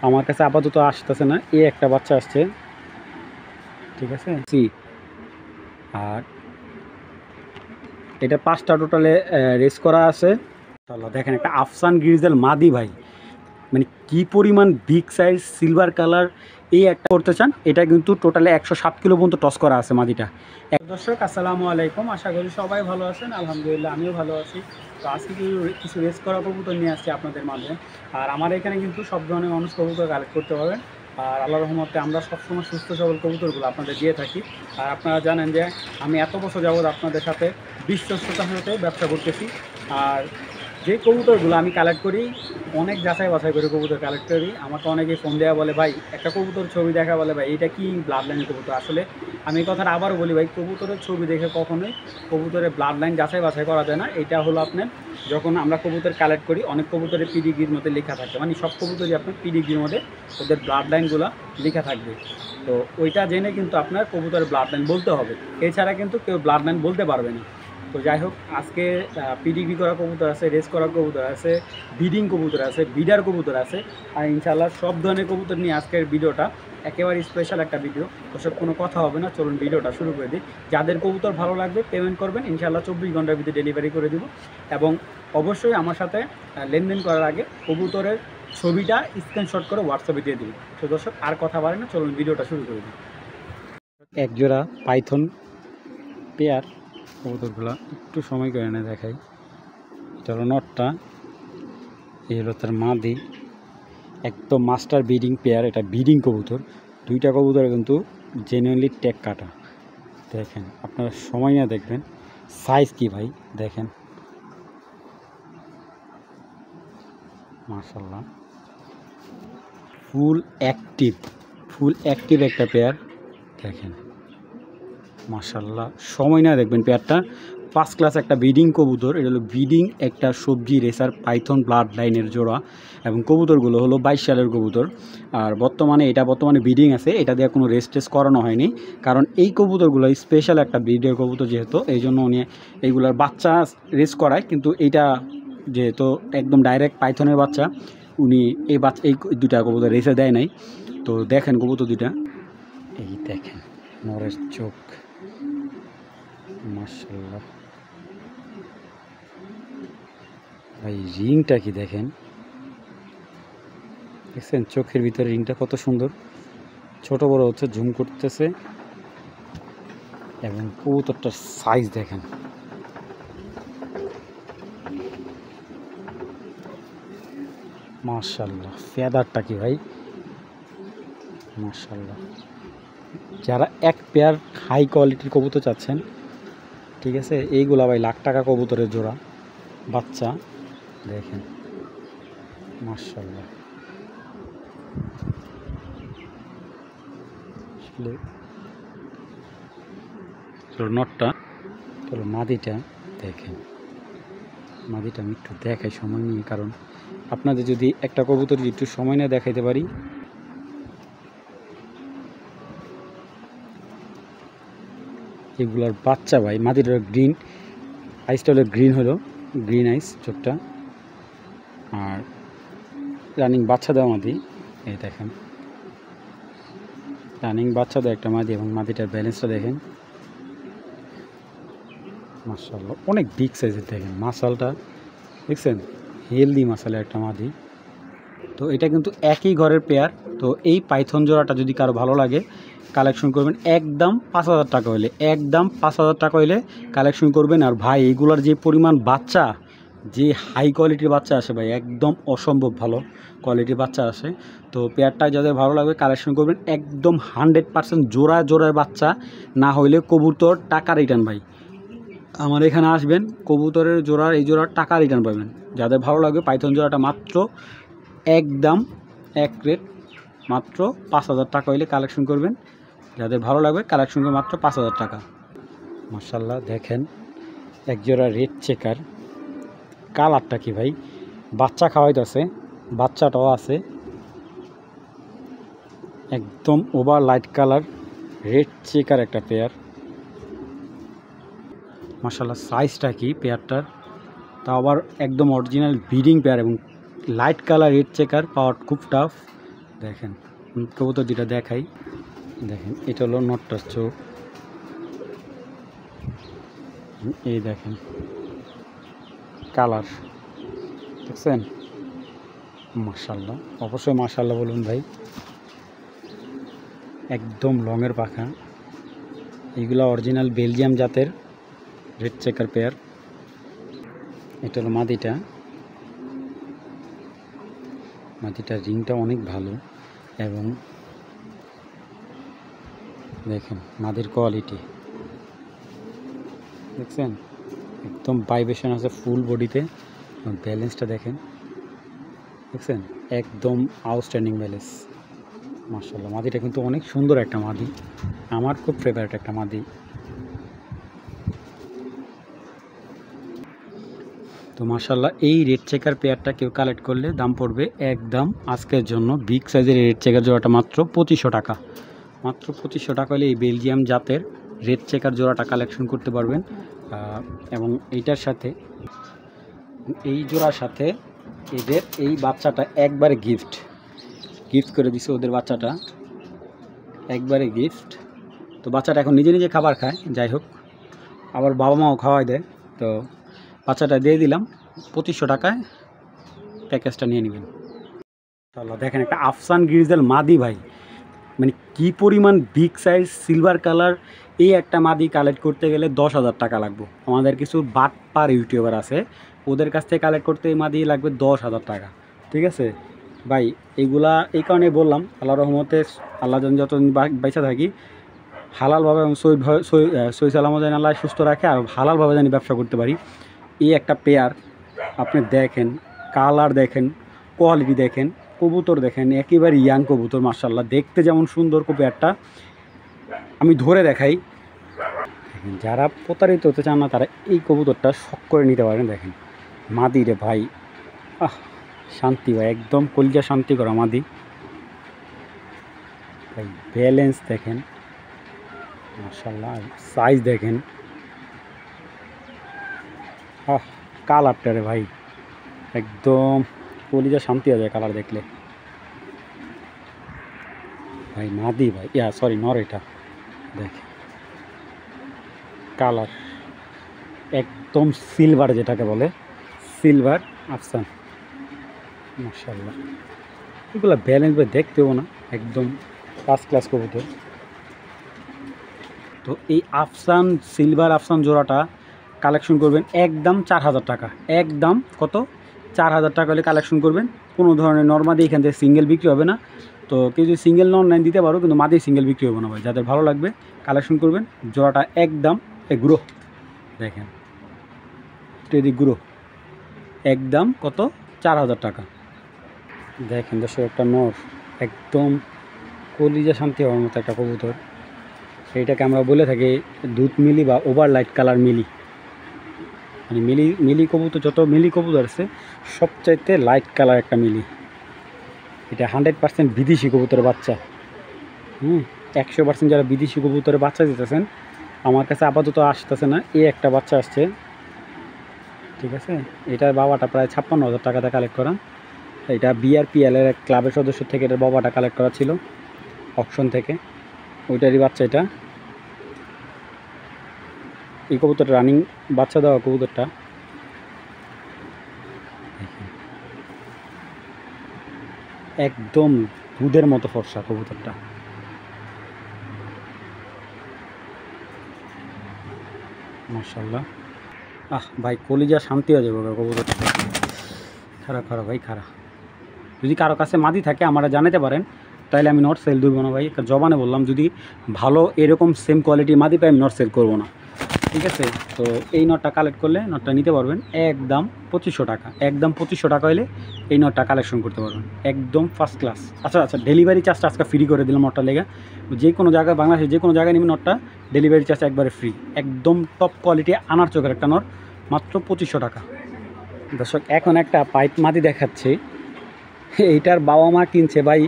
আমার কাছে আপাতত আসতেছে না, এই একটা বাচ্চা আসছে, ঠিক আছে। আর এটা 5টা টোটালে রেস করা আছে। দেখেন একটা আফসান গ্রিজেল মাদি ভাই, মানে কি পরিমাণ বিগ সাইজ সিলভার কালার। এই একটা করতে চান, এটা কিন্তু টোটালে 107 কিলো পর্যন্ত টস করা আছে মাদিটা। দর্শক আসসালামু আলাইকুম, আশা করি সবাই ভালো আছেন। আলহামদুলিল্লাহ আমিও ভালো আছি। তো আজকে কিছু রেস করা কবুতর নিয়ে আসছি আপনাদের মাঝে। আর আমার এখানে কিন্তু সব ধরনের মানুষ কবুতর কালেক্ট করতে পারবেন। আর আল্লাহর রহমতে আমরা সবসময় সুস্থ সবল কবুতরগুলো আপনাদের দিয়ে থাকি। আর আপনারা জানেন যে আমি এত বছর যাবৎ আপনাদের সাথে বিশ্বস্ততার সাথে ব্যবসা করতেছি। আর যে কবুতরগুলো আমি কালেক্ট করি, অনেক যাচাই বাছাই করে কবুতর কালেক্ট করি। আমাকে অনেকেই ফোন দেওয়া বলে, ভাই একটা কবুতর ছবি দেখা, বলে ভাই এটা কি ব্লাড লাইনের কবুতর। আসলে আমি এই কথাটা আবারও বলি ভাই, কবুতরের ছবি দেখে কখনোই কবুতরের ব্লাড লাইন যাচাই বাছাই করা যায় না। এটা হলো আপনার যখন আমরা কবুতর কালেক্ট করি, অনেক কবুতরের পিডিগ্রির মধ্যে লেখা থাকে, মানে সব কবুতরই আপনার পিডিগ্রির মধ্যে ওদের ব্লাড লাইনগুলো লেখা থাকবে। তো ওইটা জেনে কিন্তু আপনার কবুতরের ব্লাড লাইন বলতে হবে, এছাড়া কিন্তু কেউ ব্লাড লাইন বলতে পারবে না। তো যাই হোক, আজকে পিডিগ্রি করা কবুতর আছে, রেস করা কবুতর আছে, ব্রিডিং কবুতর আছে, বিডার কবুতর আছে। আর ইনশাআল্লাহ সব ধরনের কবুতর নিয়ে আজকের ভিডিওটা একেবারে স্পেশাল একটা ভিডিও। ওসব কোনো কথা হবে না, চলুন ভিডিওটা শুরু করে দিই। যাদের কবুতর ভালো লাগবে পেমেন্ট করবেন, ইনশাআল্লাহ 24 ঘন্টার ভিতরে ডেলিভারি করে দিব। এবং অবশ্যই আমার সাথে লেনদেন করার আগে কবুতরের ছবিটা স্ক্রিনশট করে হোয়াটসঅ্যাপে দিয়ে দিন। তো দর্শক আর কথা বাড়ে না, চলুন ভিডিওটা শুরু করে দিই। একজোড়া পাইথন পেয়ার কবুতরগুলো একটু সময় করে এনে দেখাই। এটা হলো নটটা, এই হলো তার মাদি, একদম মাস্টার ব্রিডিং পেয়ার। এটা ব্রিডিং কবুতর, দুইটা কবুতর কিন্তু জেনুইনলি ট্যাগ কাটা। দেখেন আপনারা সময় না দেখবেন সাইজ কি ভাই, দেখেন মাশাআল্লাহ ফুল অ্যাক্টিভ একটা পেয়ার। দেখেন মাশাআল্লাহ, সময় না দেখবেন পেয়ারটা। ফার্স্ট ক্লাস একটা ব্রিডিং কবুতর। এটা হলো ব্রিডিং একটা সবজি রেসার পাইথন ব্লাড লাইনের জোড়া, এবং কবুতরগুলো হলো 22 সালের কবুতর। আর বর্তমানে ব্রিডিং আছে, এটা দিয়ে কোনো রেস টেস করানো হয়নি, কারণ এই কবুতরগুলো স্পেশাল একটা ব্রিডের কবুতর যেহেতু, এই জন্য উনি এইগুলার বাচ্চা রেস করায়। কিন্তু এইটা যেহেতু একদম ডাইরেক্ট পাইথনের বাচ্চা, উনি এই দুটা কবুতর রেসে দেয় নাই। তো দেখেন কবুতর দুটা, এই দেখেন নরের চোখ, মাশাআল্লাহ ভাই, রিংটা কি দেখেন, দেখছেন চোখের ভিতরে রিংটা কত সুন্দর, ছোট বড় হচ্ছে, জুম করতেছে। এবং কবুতরটার সাইজ দেখেন, মাশাআল্লাহ ফেদারটা কি ভাই, মাশাআল্লাহ। যারা এক পেয়ার হাই কোয়ালিটির কবুতর চাচ্ছেন, ঠিক আছে, এইগুলা ভাই লাখ টাকা কবুতরের জোড়া বাচ্চা। দেখেন মাশাআল্লাহ, নটটা চলো মাদিটা দেখেন। মাদিটা আমি একটু দেখাই সময় নিয়ে, কারণ আপনাদের যদি একটা কবুতর একটু সময় নিয়ে দেখাইতে পারি। এগুলার বাচ্চা ভাই, মাদিটা গ্রিন আইসটা হলো গ্রিন আইস চোখটা। আর রানিং বাচ্চা দেওয়া মাদি, এই দেখেন রানিং বাচ্চা দেওয়া একটা মাদি, এবং মাদিটার ব্যালেন্সটা দেখেন মাশাআল্লাহ, অনেক বিগ সাইজের। দেখেন মাসালটা দেখছেন, হেলদি মাসালের একটা মাদি। তো এটা কিন্তু একই ঘরের পেয়ার। তো এই পাইথন জোড়াটা যদি কারো ভালো লাগে কালেকশন করবেন, একদম 5000 টাকা হইলে, একদম 5000 টাকা হইলে কালেকশন করবেন। আর ভাই এইগুলার যে পরিমাণ বাচ্চা, যে হাই কোয়ালিটির বাচ্চা আসে ভাই, একদম অসম্ভব ভালো কোয়ালিটির বাচ্চা আসে। তো পেয়ারটা যাদের ভালো লাগবে কালেকশন করবেন, একদম 100% জোড়ার বাচ্চা না হইলে কবুতর টাকা রিটার্ন ভাই। আমার এখানে আসবেন, কবুতরের জোড়ার এই জোড়ার টাকা রিটার্ন পাবেন। যাদের ভালো লাগবে পাইথন জোড়াটা মাত্র একদম এক রেট, মাত্র 5000 টাকা হইলে কালেকশন করবেন। যাদের ভালো লাগবে কালেকশন করবেন মাত্র 5000 টাকা। মাশাআল্লাহ দেখেন এক জোড়া রেড চেকার, কালারটা কি ভাই, বাচ্চা খাওয়াইতেছে, বাচ্চাটাও আছে, একদম over light colour red checker একটা পেয়ার। মাশাআল্লাহ সাইজটা কি পেয়ারটার, তা আবার একদম অরিজিনাল ব্রিডিং পেয়ার, এবং লাইট কালার রেড চেকার, পাওয়ার খুব টাফ। দেখেন কবুতর দুটা দেখাই। দেখেন এটা হলো নটটার চোখ, এই দেখেন কালার দেখছেন, মাশাআল্লাহ, অবশ্যই মাশাআল্লাহ বলুন ভাই। একদম লংয়ের পাখা, এইগুলো অরিজিনাল বেলজিয়াম জাতের রেড চেকার পেয়ার। এটা হলো মাদিটা, মাদিটার রিংটা অনেক ভালো এবং দেখেন মাদির কোয়ালিটি দেখছেন, একদম ভাইব্রেশন আছে ফুল বডিতে, ব্যালেন্সটা দেখেন দেখছেন, একদম আউটস্ট্যান্ডিং ব্যালেন্স মাশাআল্লাহ। মাদিটা কিন্তু অনেক সুন্দর একটা মাদি, আমার খুব ফেভারিট একটা মাদি। তো মাশাআল্লাহ এই রেড চেকার পেয়ারটা কেউ কালেক্ট করলে দাম পড়বে একদম আজকের জন্য বিগ সাইজের রেড চেকার জোড়াটা মাত্র 2500 টাকা। মাত্র 2500 টাকা হলে এই বেলজিয়াম জাতের রেড চেকার জোড়াটা কালেকশন করতে পারবেন। এবং এইটার সাথে এই জোড়ার সাথে এদের এই বাচ্চাটা একবারে গিফট করে দিছে, ওদের বাচ্চাটা একবারে গিফট। তো বাচ্চাটা এখন নিজে নিজে খাবার খায়, যাই হোক আবার বাবা মাও খাওয়াই দেয়, তো বাচ্চাটা দিয়ে দিলাম 2500 টাকায়, প্যাকেজটা নিয়ে নেবেন। চলো দেখেন একটা আফসান গ্রিজেল মাদি ভাই, মানে কি পরিমাণ বিগ সাইজ সিলভার কালার, এই একটা মাদি কালেক্ট করতে গেলে 10,000 টাকা লাগবে। আমাদের কিছু বাটপার ইউটিউবার আছে, ওদের কাছ থেকে কালেক্ট করতে এই মাদি লাগবে 10,000 টাকা, ঠিক আছে ভাই। এইগুলা এই কারণে বললাম, আল্লাহ রহমতে আল্লাহ যতদিন বেঁচে থাকি হালালভাবে এবং সই সালামত যেন আল্লাহ সুস্থ রাখে আর হালালভাবে জানি ব্যবসা করতে পারি। এই একটা পেয়ার আপনি দেখেন, কালার দেখেন, কোয়ালিটি দেখেন, কবুতর দেখেন, একেবারে ইয়াং কবুতর মাশাআল্লাহ, দেখতে যেমন সুন্দর পেয়ারটা আমি ধরে দেখাই। যারা প্রতারিত হতে চান না তারা এই কবুতরটা শখ করে নিতে পারেন। দেখেন মাদি রে ভাই, শান্তি ভাই, একদম কলিজা শান্তি করা মাদি ভাই। ব্যালেন্স দেখেন মাশাআল্লাহ, সাইজ দেখেন, কালারটা রে ভাই একদম কলিজা শান্তি হয়ে যায় কালার দেখলে ভাই। মাদি ভাই, সরি নর, এটা দেখেন কালার একদম সিলভার, যেটাকে বলে সিলভার আফসান মাশাআল্লাহ। এগুলো ব্যালেন্স ভাই দেখতেও না, একদম ফার্স্ট ক্লাস কবুতর। তো এই আফসান সিলভার আফসান জোড়াটা কালেকশন করবেন একদম 4000 টাকা, একদম কত 4000 টাকা হলে কালেকশন করবেন। কোনো ধরনের নর্মাদি এখান থেকে সিঙ্গেল বিক্রি হবে না, তো কেউ যদি সিঙ্গেল অনলাইন দিতে পারো, কিন্তু মাদি সিঙ্গেল বিক্রি হবে না ভাই। যাদের ভালো লাগবে কালেকশন করবেন। জোড়াটা একদম গুঁড়ো দেখেন, টেডি গুঁড়ো একদম কত 4000 টাকা। দেখেন দর্শক একটা নর, একদম কলিজা শান্তি হওয়ার মতো একটা কবুতর। এইটাকে আমরা বলে থাকি দুধ মিলি বা ওভার লাইট কালার মিলি, মানে মিলি কবুতর, যত মিলি কবুতর আছে সবচাইতে লাইট কালার একটা মিলি। এটা 100% বিদেশি কবুতরের বাচ্চা। 100% যারা বিদেশি কবুতরের বাচ্চা দিতেছেন আমার কাছে আপাতত আসতেছে না, এই একটা বাচ্চা আসছে, ঠিক আছে। এটার বাবাটা প্রায় 56,000 টাকাতে কালেক্ট করা। এটা BRPL এর এক ক্লাবের সদস্য থেকে এটার বাবাটা কালেক্ট করা ছিল অকশন থেকে, ওইটারই বাচ্চা এটা। এই কবুতরটা রানিং বাচ্চা দেওয়া কবুতরটা একদম দুধের মতো ফর্সা কবুতরটা মাশাআল্লাহ। ভাই কলিজা শান্তি হয়ে যাবে কবুতরটা, খারাপ ভাই খারাপ। যদি কারো কাছে মাদি থাকে আমরা জানাতে পারেন, তাহলে আমি নট সেল দেবো না ভাই, জবানে বললাম। যদি ভালো এরকম সেম কোয়ালিটি মাদি পাই আমি নট সেল করবো না, ঠিক আছে। তো এই নটটা কালেক্ট করলে নটটা নিতে পারবেন একদম 2500 টাকা, একদম 2500 টাকা হলে এই নটটা কালেকশন করতে পারবেন একদম ফার্স্ট ক্লাস। আচ্ছা ডেলিভারি চার্জটা আজকে ফ্রি করে দিলাম নটটা লেগে, যে কোনো জায়গায় বাংলাদেশে যে কোনো জায়গায় নেবেন নটটা ডেলিভারি চার্জ একবারে ফ্রি, একদম টপ কোয়ালিটি আনার চোখের একটা নট, মাত্র 2500 টাকা। দর্শক এখন একটা পাইপ মাদি দেখাচ্ছি, এইটার বাবা মা কিনছে ভাই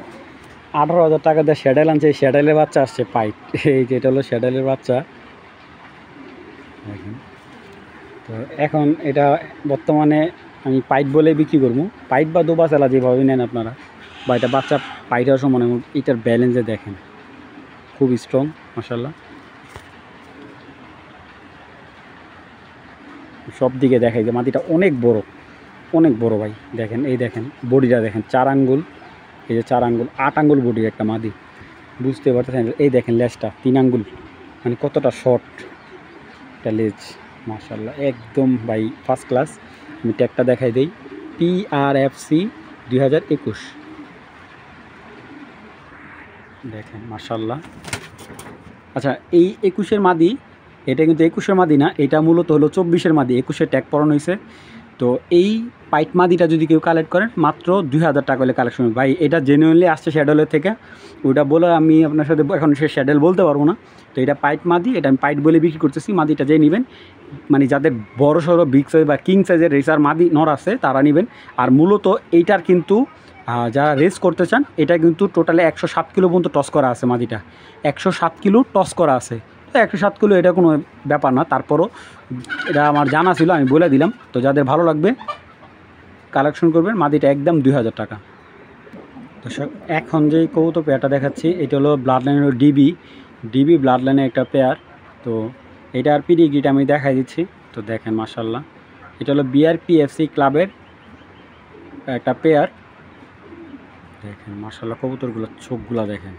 18,000 টাকা দিয়ে শ্যাডেল আনছে, এই শ্যাডেলের বাচ্চা আসছে পাইপ, এই যেটা হলো শ্যাডেলের বাচ্চা দেখেন। তো এখন এটা বর্তমানে আমি পাইপ বলে বিক্রি করবো, পাইপ বা দোবা চালা যেভাবে নেন আপনারা, বা এটা বাচ্চা পাইটার সময় এটার ব্যালেন্সে দেখেন খুব স্ট্রং মাশাআল্লাহ। সব দিকে দেখাই যে মাদিটা অনেক বড় ভাই। দেখেন এই দেখেন বডিটা দেখেন 4 আঙ্গুল, এই যে 4 আঙ্গুল 8 আঙ্গুল বডির একটা মাদি, বুঝতে পারতেছেন। এই দেখেন লেজটা 3 আঙ্গুল, মানে কতটা শর্ট একটা লেজ মাশাআল্লাহ, একদম ভাই ফার্স্ট ক্লাস। আমি ট্যাগটা দেখাই দিই, PRFC 2021 দেখেন মাশাআল্লাহ। আচ্ছা এই 21-এর মাদি, এটা কিন্তু 21-এর মাদি না, এটা মূলত হলো 24-এর মাদি, 21-এর ট্যাগ পরানো হয়েছে। তো এই পাইট মাদিটা যদি কেউ কালেক্ট করেন মাত্র 2000 টাকা হলে কালেকশন ভাই। এটা জেনুইনলি আসছে শ্যাডেলের থেকে, ওইটা বলে আমি আপনার সাথে এখন সে শ্যাডেল বলতে পারবো না। তো এটা পাইট মাদি, এটা আমি পাইট বলে বিক্রি করতেছি। মাদিটা যে নেবেন, মানে যাদের বড় সড়ো বিগ সাইজ বা কিং সাইজের রেসার মাদি নর আছে তারা নেবেন। আর মূলত এইটার কিন্তু যারা রেস করতে চান, এটা কিন্তু টোটালি 107 কিলো পর্যন্ত টস করা আছে মাদিটা, 107 কিলো টস করা আছে। তো 107 কিলো এটা কোনো ব্যাপার না, তারপরও এটা আমার জানা ছিল আমি বলে দিলাম। তো যাদের ভালো লাগবে কালেকশন করবেন, মাদিটা একদম 2000 টাকা। তো এখন যে কবুতর পেয়ারটা দেখাচ্ছি এটা হলো ব্লাড লাইনের ডিবি ব্লাড লাইনের একটা পেয়ার। তো এটার পিডিগ্রিটা আমি দেখাই দিচ্ছি। তো দেখেন মাশাআল্লাহ, এটা হলো BRPFC ক্লাবের একটা পেয়ার। দেখেন মাশাআল্লাহ কবুতরগুলো চোখগুলা দেখেন,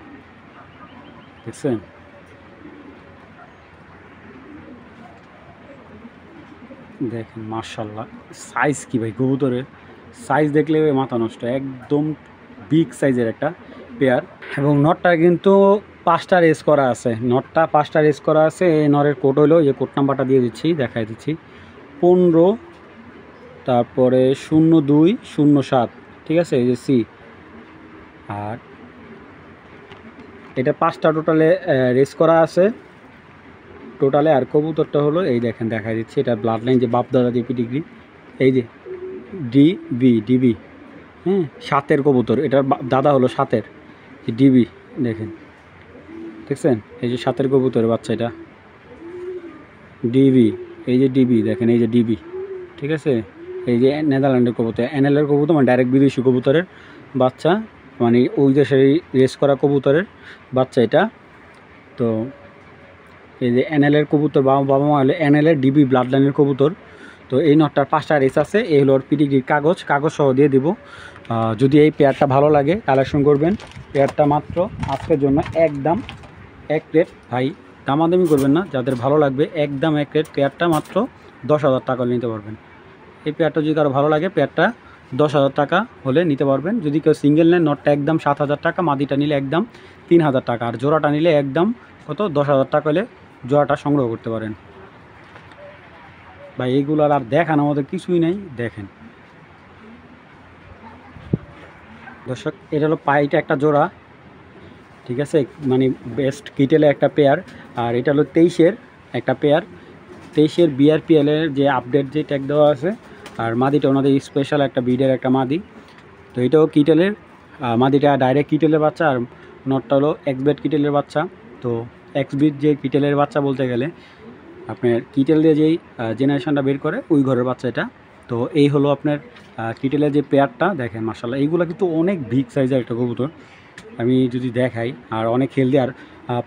দেখছেন দেখেন মাশাআল্লাহ সাইজ কি ভাই, কবুতরের সাইজ দেখলে মাথা নষ্ট, একদম বিগ সাইজের একটা পেয়ার। এবং নটটা কিন্তু 5টা রেস করা আছে, নটটা 5টা রেস করা আছে। এই নরের কোড হলো, এই কোড নাম্বারটা দিয়ে দিচ্ছি, দেখাই দিচ্ছি 15, তারপরে 0207, ঠিক আছে, এই যে C। আর এটা 5টা টোটালে রেস করা আছে টোটালে। আর কবুতরটা হলো এই দেখেন দেখাই দিচ্ছি, এটা ব্লাড লাইন যে বাপ দাদা দিয়ে পিডিগ্রি, এই যে ডিবি, হ্যাঁ 7-এর কবুতর, এটার দাদা হলো 7-এর ডিবি। দেখেন দেখছেন, এই যে 7-এর কবুতরের বাচ্চা, এটা ডিবি, এই যে ডিবি দেখেন, এই যে ডিবি, ঠিক আছে। এই যে নেদারল্যান্ডের কবুতর, NL-এর কবুতর, মানে ডাইরেক্ট বিদেশি কবুতরের বাচ্চা, মানে ওই দেশের রেস করা কবুতরের বাচ্চা এটা। তো এই যে NL-এর কবুতর, বাবা মা হলে NL-এর ডিবি ব্লাড লাইনের কবুতর। তো এই নটটার 5টা রেস আছে, এই হলো ওর পিডিগ্রির কাগজ সহ দিয়ে দিব। যদি এই পেয়ারটা ভালো লাগে কালেকশন করবেন। পেয়ারটা মাত্র আজকের জন্য একদম 1 প্লেট, ভাই দামাদামি করবেন না, যাদের ভালো লাগবে একদম 1 প্লেট। পেয়ারটা মাত্র 10,000 টাকা হলে নিতে পারবেন। এই পেয়ারটা যদি কারো ভালো লাগে, পেয়ারটা 10,000 টাকা হলে নিতে পারবেন। যদি কেউ সিঙ্গেল নেন, নটটা একদম 7,000 টাকা, মাদিটা নিলে একদম 3,000 টাকা, আর জোড়াটা নিলে একদম কত 10,000 টাকা হলে জোড়াটা সংগ্রহ করতে পারেন। ভাই এইগুলোর আর দেখানোর মতো কিছুই নাই, দেখেন দর্শক, এটা হলো পাইটা একটা জোড়া, ঠিক আছে, মানে বেস্ট কিটেলে একটা পেয়ার। আর এটা হলো 23-এর একটা পেয়ার, 23-এর BRPL-এর যে আপডেট যে ট্যাগ দেওয়া আছে। আর মাদিটা ওনাদের স্পেশাল একটা ব্রিডের একটা মাদি। তো এটাও কিটেলের মাদিটা, ডাইরেক্ট কিটেলের বাচ্চা। আর নটটা হলো এক্সবেট কিটেলের বাচ্চা। তো এক্সবিট যে কিটেলের বাচ্চা বলতে গেলে আপনার কিটেল দিয়ে যেই জেনারেশনটা বের করে ওই ঘরের বাচ্চা এটা। তো এই হলো আপনার কিটেলের যে পেয়ারটা, দেখেন মাশাআল্লাহ এইগুলো কিন্তু অনেক বিগ সাইজের একটা কবুতর, আমি যদি দেখাই, আর অনেক হেলদি। আর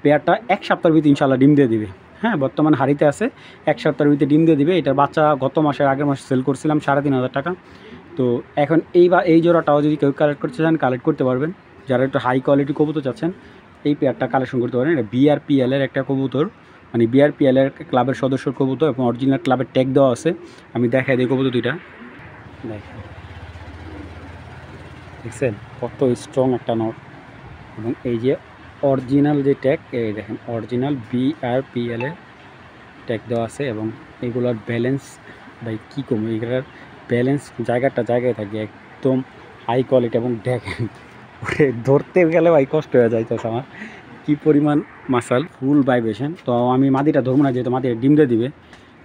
পেয়ারটা 1 সপ্তাহের ভিতরে ইনশাআল্লাহ ডিম দিয়ে দিবে। হ্যাঁ বর্তমান হাড়িতে আছে, 1 সপ্তাহের ভিতরে ডিম দিয়ে দিবে। এটার বাচ্চা গত মাসের আগের মাসে সেল করছিলাম 3,500 টাকা। তো এখন এই জোড়াটাও যদি কেউ কালেক্ট করতে চান কালেক্ট করতে পারবেন। যারা একটু হাই কোয়ালিটি কবুতর চাচ্ছেন এই পেয়ারটা কালেকশন করতে পারেন। এটা BRPL-এর একটা কবুতর, মানে BRPL-এর ক্লাবের সদস্যর কবুতর এবং অরিজিনাল ক্লাবের ট্যাগ দেওয়া আছে। আমি দেখাই দিই কবুতর দুইটা, দেখেন দেখছেন কত স্ট্রং একটা নট। এবং এই যে অরিজিনাল যে ট্যাগ, এই দেখেন অরিজিনাল BRPL-এর ট্যাগ দেওয়া আছে। এবং এগুলোর ব্যালেন্স ভাই কী কম, এগুলোর ব্যালেন্স জায়গায় থাকে একদম হাই কোয়ালিটি। এবং দেখেন ধরতে গেলে ভাই কষ্ট হয়ে যাইতেছে আমার, কী পরিমাণ মাসাল, ফুল ভাইব্রেশন। তো আমি মাদিটা ধরবো না, যেহেতু মাদিটা ডিম দিয়ে দিবে।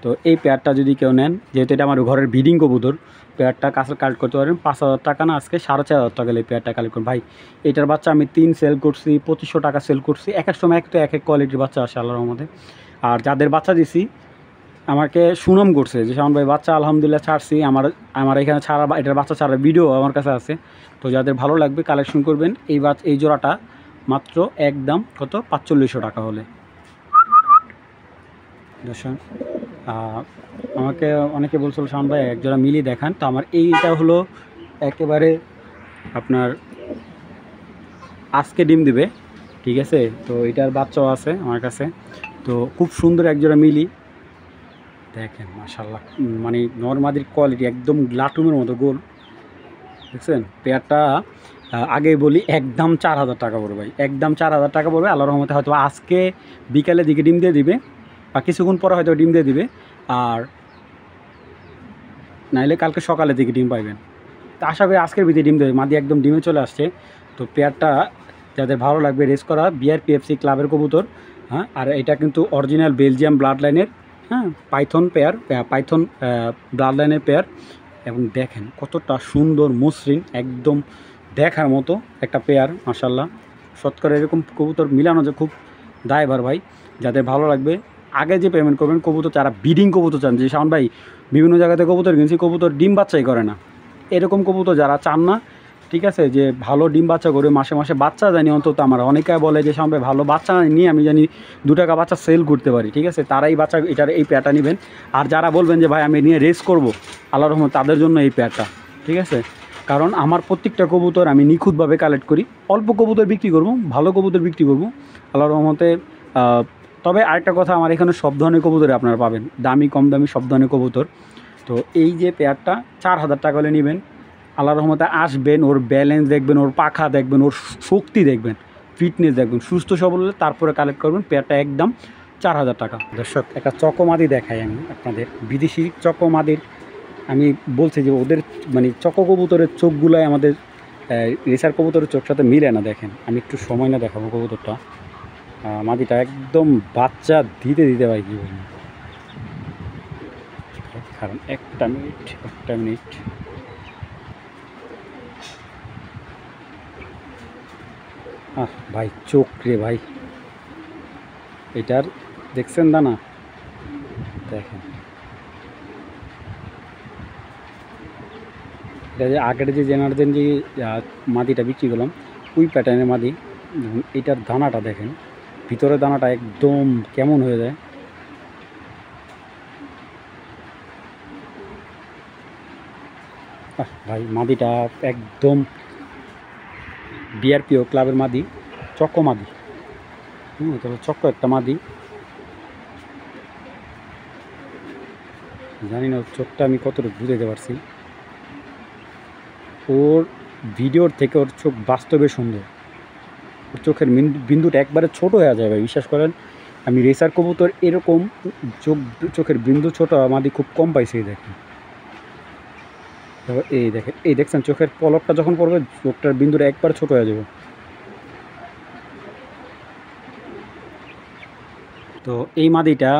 তো এই পেয়ারটা যদি কেউ নেন, যেহেতু এটা আমার ঘরের ব্রিডিং কবুতর, পেয়ারটা কাছে কালেক্ট করতে পারেন 5,000 টাকা না, আজকে 4,500 টাকা এই পেয়ারটা কালেক্ট করুন। ভাই এটার বাচ্চা আমি 3 সেল করছি, 2500 টাকা সেল করছি। এক এক সময় এক কোয়ালিটির বাচ্চা আসে আল্লাহর রহমতে। আর যাদের বাচ্চা দিছি আমাকে সুনাম করছে যে শাওন ভাই বাচ্চা আলহামদুলিল্লাহ ছাড়ছি, আমার এখানে ছাড়া এটার বাচ্চা ছাড়ার ভিডিও আমার কাছে আছে। তো যাদের ভালো লাগবে কালেকশন করবেন। এই জোড়াটা মাত্র একদম কত 4500 টাকা হলে। দর্শক আমাকে অনেকে বলছিল শাওন ভাই এক জোড়া মিলিয়ে দেখান। তো আমার এইটা হলো একেবারে আপনার আজকে ডিম দিবে, ঠিক আছে। তো এটার বাচ্চাও আছে আমার কাছে। তো খুব সুন্দর এক জোড়া মিলি, দেখেন মাশাআল্লাহ, মানে নরমাদির কোয়ালিটি একদম লাটুমের মতো গোল, দেখছেন। পেয়ারটা আগেই বলি একদম 4000 টাকা পড়বে ভাই, একদম 4000 টাকা পড়বে। আল্লাহর রহমতে হয়তো আজকে বিকালের দিকে ডিম দিয়ে দিবে বা কিছুক্ষণ পরে হয়তো ডিম দিয়ে দিবে, আর নাইলে কালকে সকালের দিকে ডিম পাইবেন। তো আশা করি আজকের ভিতরে ডিম দেবে, মাদি একদম ডিমে চলে আসছে। তো পেয়ারটা যাদের ভালো লাগবে রেস করা বিআরপিএফসি ক্লাবের কবুতর, হ্যাঁ। আর এটা কিন্তু অরিজিনাল বেলজিয়াম ব্লাড লাইনের, হ্যাঁ, পাইথন ব্লাড লাইনের পেয়ার। এবং দেখেন কতটা সুন্দর মসৃণ, একদম দেখার মতো একটা পেয়ার মাশাআল্লাহ। শতকরা এরকম কবুতর মিলানো যে খুব দায়ভার ভাই। যাদের ভালো লাগবে আগে যে পেমেন্ট করবেন কবুতর, যারা বিডিং কবুতর চান, যে শাওন ভাই বিভিন্ন জায়গাতে কবুতর কিনছি কবুতর ডিম বাচ্চাই করে না, এরকম কবুতর যারা চান না, ঠিক আছে, যে ভালো ডিম বাচ্চা করে মাসে মাসে বাচ্চা জানি অন্তত, আমার অনেকে বলে যে শাওন ভাই ভালো বাচ্চা নিয়ে আমি জানি 2 টাকা বাচ্চা সেল করতে পারি, ঠিক আছে, তারাই বাচ্চা এই পেয়ারটা নেবেন। আর যারা বলবেন যে ভাই আমি নিয়ে রেস করব, আল্লাহর রহমত তাদের জন্য এই পেয়ারটা, ঠিক আছে। কারণ আমার প্রত্যেকটা কবুতর আমি নিখুঁতভাবে কালেক্ট করি, অল্প কবুতর বিক্রি করব, ভালো কবুতর বিক্রি করব আল্লাহর রহমতে। তবে আরেকটা কথা, আমার এখানে সব ধরনের কবুতরে আপনারা পাবেন, দামি কম দামি সব ধরনের কবুতর। তো এই যে পেয়ারটা 4000 টাকা হলে নেবেন, আল্লাহর রহমতে আসবেন, ওর ব্যালেন্স দেখবেন, ওর পাখা দেখবেন, ওর শক্তি দেখবেন, ফিটনেস দেখবেন, সুস্থ সবল হলে তারপরে কালেক্ট করবেন। পেয়ারটা একদম 4000 টাকা। দর্শক একটা চকোমাদি দেখাই আমি আপনাদের, বিদেশি চকোমাদির। আমি বলছি যে ওদের মানে চকো কবুতরের চোখগুলাই আমাদের রেসার কবুতরের চোখ সাথে মিলে না। দেখেন আমি একটু সময় না দেখাবো কবুতরটা, মাদিটা একদম বাচ্চা দিতে ভাই কী বলবো। কারণ একটা মিনিট ভাই, চোখ রে ভাই, এটার দেখছেন দানা, দেখেন এটা যে আগের যে জেনারেশন যে মাদিটা বিক্রি করলাম ওই প্যাটার্নের মাদি, এটার দানাটা দেখেন, ভিতরে দানাটা একদম কেমন হয়ে যায়। ভাই মাদিটা একদম বিআরপিও ক্লাবের মাদি, চক্ক মাদি, তবে চক্ক একটা মাদি, জানি না চোখটা আমি কতটুকু বুঝাতে পারছি। ওর ভিডিওর থেকে ওর চোখ বাস্তবে সুন্দর, ওর চোখের বিন্দুটা একবারে ছোট হয়ে যায় ভাই, বিশ্বাস করেন। আমি রেসার কবুতর এরকম চোখের বিন্দু ছোট মাদি খুব কম পাইছি। দেখেন এই দেখছেন চোখের পলকটা যখন পড়বে চোখটার বিন্দুটা একবার ছোট হয়ে যাবে। তো এই মাদিটা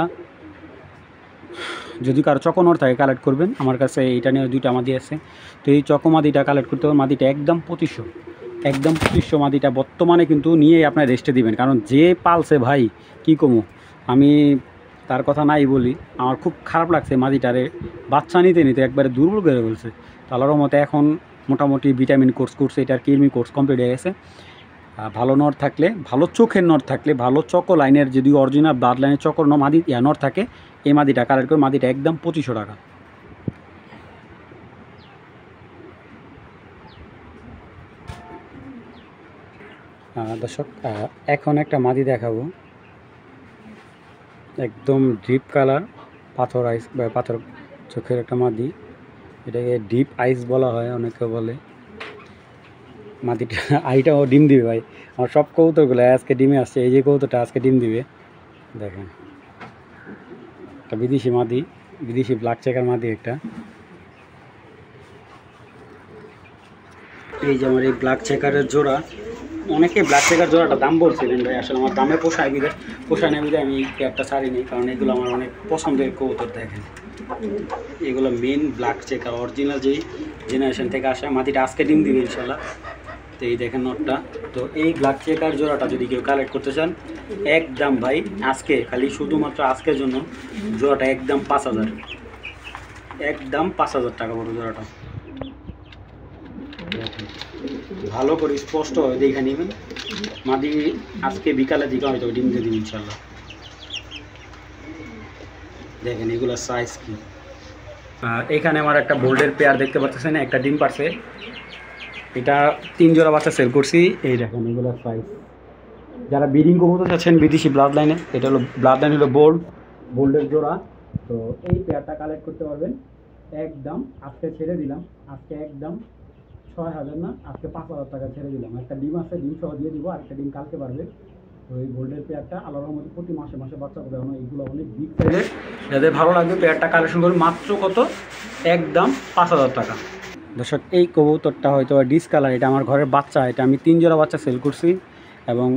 যদি কারো চকোনর থাকে কালেক্ট করবেন, আমার কাছে এইটা নিয়ে 2টা মাদি আছে। তো এই চকো মাদিটা কালেক্ট করতে হবে, মাদিটা একদম 2500 মাদিটা বর্তমানে কিন্তু নিয়ে আপনার রেস্টে দিবেন। কারণ যে পালছে ভাই কী কমু, আমি তার কথা নাই বলি, আমার খুব খারাপ লাগছে মাদিটারে বাচ্চা নিতে একবারে দুর্বল করে বলছে। তো আল্লাহর রহমতে এখন মোটামুটি ভিটামিন কোর্স করছে, এটার কৃমি কোর্স কমপ্লিট হয়ে গেছে। ভালো নর থাকলে, ভালো চোখের নর থাকলে, ভালো চকো লাইনের যদি অরিজিনাল ব্লাড লাইনের চকর মাদি নর থাকে, এই মাদিটা কালেক্ট করে, মাদিটা একদম 2500 টাকা। দর্শক এখন একটা মাদি দেখাবো, একদম ডিপ কালার পাথর আইস বা পাথর চোখের একটা মাদি, এটাকে ডিপ আইস বলা হয় অনেকে বলে। মাদিটা আইটাও ডিম দিবে ভাই, আমার সব কবুতরগুলো আজকে ডিমে আসছে, এই যে কবুতরটা আজকে ডিম দিবে। দেখেন একটা বিদেশি মাদি, বিদেশি ব্ল্যাক চেকার মাদি একটা। এই যে আমার এই ব্ল্যাক চেকারের জোড়া, অনেকে ব্ল্যাক চেকার জোড়াটা দাম বলছিলেন ভাই, আসলে আমার দামে পোষায় না বিধে আমি একটা ছাড়ি নিই, কারণ এগুলো আমার অনেক পছন্দের কবুতর। দেখেন এগুলো মেন ব্ল্যাক চেকার অরিজিনাল যেই জেনারেশন থেকে আসে। মাদিটা আজকে ডিম দিবে ইনশাল্লাহ, তো এই দেখেন নটটা। তো এই ব্ল্যাক চেকার জোড়াটা যদি কেউ কালেক্ট করতে চান, একদম ভাই আজকে খালি শুধুমাত্র আজকের জন্য জোড়াটা একদম 5,000, একদম 5,000 টাকা পড়বে জোড়াটা। ভালো করে স্পষ্ট হয় দেখে নেবেন। মাদি আজকে বিকালের দিকে হয়তো ডিম দিয়ে দিন ইনশাল্লাহ। দেখেন এগুলোর সাইজ কি। এখানে আমার একটা বোল্ডের পেয়ার দেখতে পাচ্ছেন, একটা ডিম পারছে। এটা 3 জোড়া বাচ্চা সেল করছি। এই দেখেন এগুলোর সাইজ। যারা ব্রিডিং কবুতর চাচ্ছেন বিদেশি ব্লাড লাইনে, এটা হলো ব্লাড লাইন, হলো বোল্ডের জোড়া। তো এই পেয়ারটা কালেক্ট করতে পারবেন একদম। আজকে ছেড়ে দিলাম, আজকে একদম 6,000 না, আজকে 5,000 টাকা ছেড়ে দিলাম। একটা ডিম আছে, ডিম সহ দিয়ে দিব, আরেকটা ডিম কালকে পারবে। তো এই গোল্ডের পেয়ারটা আল্লাহর রহমতে প্রতি মাসে মাসে বাচ্চা করে, এইগুলো অনেক বিগ সাইজের। যাদের ভালো লাগবে পেয়ারটা কালেকশন করবে মাত্র কত, একদম 5,000 টাকা। দর্শক এই কবুতরটা হয়তো ডিসকালার, এটা আমার ঘরের বাচ্চা। এটা আমি 3 জোড়া বাচ্চা সেল করছি এবং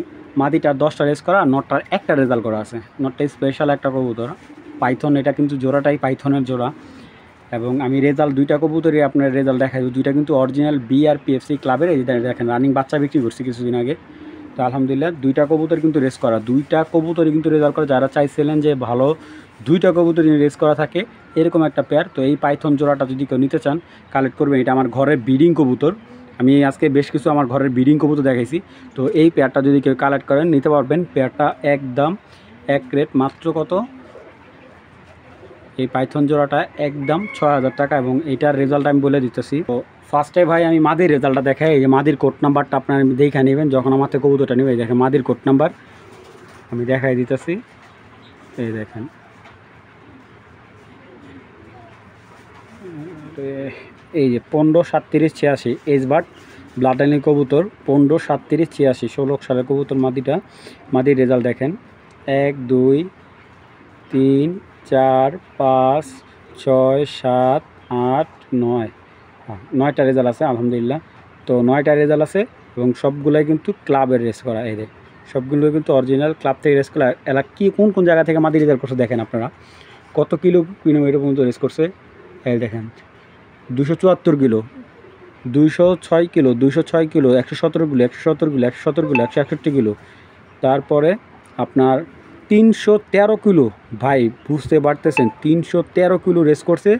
মাদিটার 10টা রেস করা, নটটার একটা রেজাল্ট করা আছে। নটটা স্পেশাল একটা কবুতর, পাইথন। এটা কিন্তু জোড়াটাই পাইথনের জোড়া। এবং আমি রেজাল্ট 2টা কবুতরই আপনার রেজাল্ট দেখাই। 2টা কিন্তু অরিজিনাল BRPFC ক্লাবের। এই দেখেন রানিং বাচ্চা বিক্রি করছি কিছুদিন আগে। তো আলহামদুলিল্লাহ 2টা কবুতর কিন্তু রেস করা, 2টা কবুতরই কিন্তু রেজাল্ট করা। যারা চাইছিলেন যে ভালো 2টা কবুতরই রেস করা থাকে এরকম একটা পেয়ার, তো এই পাইথন জোড়াটা যদি কেউ নিতে চান কালেক্ট করবেন। এটা আমার ঘরের ব্রিডিং কবুতর। আমি আজকে বেশ কিছু আমার ঘরের ব্রিডিং কবুতর দেখাইছি। তো এই পেয়ারটা যদি কেউ কালেক্ট করেন নিতে পারবেন। পেয়ারটা একদম এক রেট মাত্র কত, এই পাইথন জোড়াটা একদম 6,000 টাকা। এবং এইটার রেজাল্ট আমি বলে দিতেছি। তো ফার্স্টে ভাই আমি মাদির রেজাল্টটা দেখাই। এই যে মাদির কোড নাম্বারটা আপনারা দেখে নেবেন যখন আমার থেকে কবুতরটা নেবেন। এই দেখেন মাদির কোড নাম্বার আমি দেখাই দিতেছি। এই দেখেন, এই যে 153786 এজবার্ড ব্লাড লাইনের কবুতর, 153786 16 সালের কবুতর মাদিটা। মাদির রেজাল্ট দেখেন 1 2 3 4 5 6 7 8 9, 9টা রেজাল্ট আছে আলহামদুলিল্লাহ। তো 9টা রেজাল্ট আছে এবং সবগুলাই কিন্তু ক্লাবের রেস করা। এই যে সবগুলো কিন্তু অরিজিনাল ক্লাব থেকে রেস করা। এলা কি কোন কোন জায়গা থেকে মাদি রেজাল্ট করছে দেখেন আপনারা, কত কিলোমিটার পর্যন্ত রেস করছে। এই দেখেন 274 kilo, 206 kilo, 206 kilo, 117 kilo, 117 kilo, 117 kilo, 161 kilo, তারপরে আপনার 313 কিলো। ভাই বুঝতে পারতেছেন 313 কিলো রেস করছে।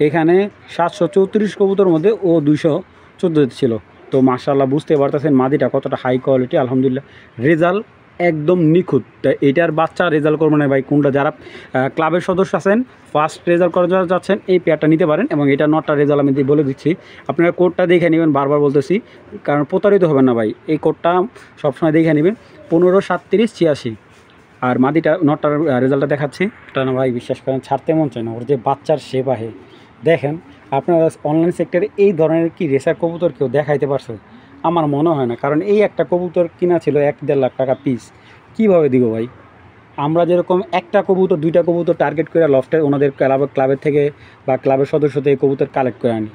এখানে 734 কবুতর মধ্যে ও 214 ছিল। তো মাশাআল্লাহ বুঝতে পারতেছেন মাদিটা কতটা হাই কোয়ালিটি। আলহামদুলিল্লাহ রেজাল্ট একদম নিখুঁত। এটার বাচ্চা রেজাল্ট করবো না ভাই কোনটা। যারা ক্লাবের সদস্য আছেন ফার্স্ট রেজাল্ট করা যাচ্ছেন এই পেয়ারটা নিতে পারেন। এবং এটা নটটা রেজাল্ট আমি বলে দিচ্ছি, আপনারা কোডটা দেখে নেবেন, বারবার বলতেছি কারণ প্রতারিত হবেন না ভাই। এই কোডটা সবসময় দেখে নেবেন 153786। আর মাদিটা নটটার রেজাল্টটা দেখাচ্ছি। এটা না ভাই বিশ্বাস করেন ছাড়তে মন চায় না, ওর যে বাচ্চার সেবাহে দেখেন। আপনারা অনলাইন সেক্টরে এই ধরনের কি রেসার কবুতর কেউ দেখাইতে পারছে? আমার মনে হয় না, কারণ এই একটা কবুতর কিনা ছিল 1-1.5 লাখ টাকা পিস। কীভাবে দিব ভাই? আমরা যেরকম একটা কবুতর 2টা কবুতর টার্গেট করে লফটে ওনাদের ক্লাবের থেকে বা ক্লাবের সদস্য থেকে কবুতর কালেক্ট করে আনি,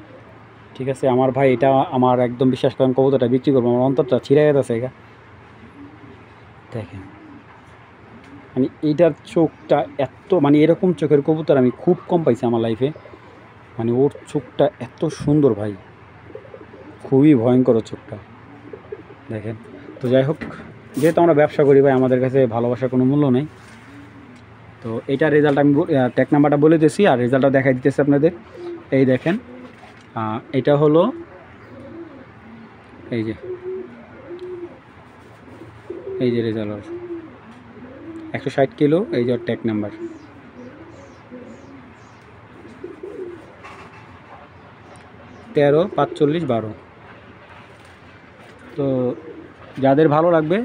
ঠিক আছে? আমার ভাই এটা আমার একদম বিশ্বাস করেন কবুতরটা বিক্রি করবো, আমার অন্তরটা ছিঁড়ে গেছে এটা দেখেন। মানে এইটার চোখটা এত, মানে এরকম চোখের কবুতর আমি খুব কম পাইছি আমার লাইফে। মানে ওর চোখটা এত সুন্দর ভাই, খুবই ভয়ঙ্কর চোখটা দেখেন। তো যাই হোক, যেহেতু আমরা ব্যবসা করি ভাই আমাদের কাছে ভালোবাসার কোনো মূল্য নেই। তো এইটার রেজাল্ট আমি ট্যাগ নাম্বারটা বলে দিয়েছি আর রেজাল্টটা দেখাই দিতেছি আপনাদের। এই দেখেন এটা হলো এই যে রেজাল্ট 160 কিলো। এই যে ট্যাগ নাম্বার 134512। তো যাদের ভালো লাগবে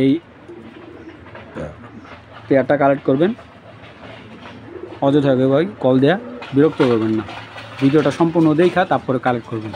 এই পেয়ারটা কালেক্ট করবেন। অযথা ভাই কল দেয়া বিরক্ত করবেন না, ভিডিওটা সম্পূর্ণ দেখা তারপরে কালেক্ট করবেন।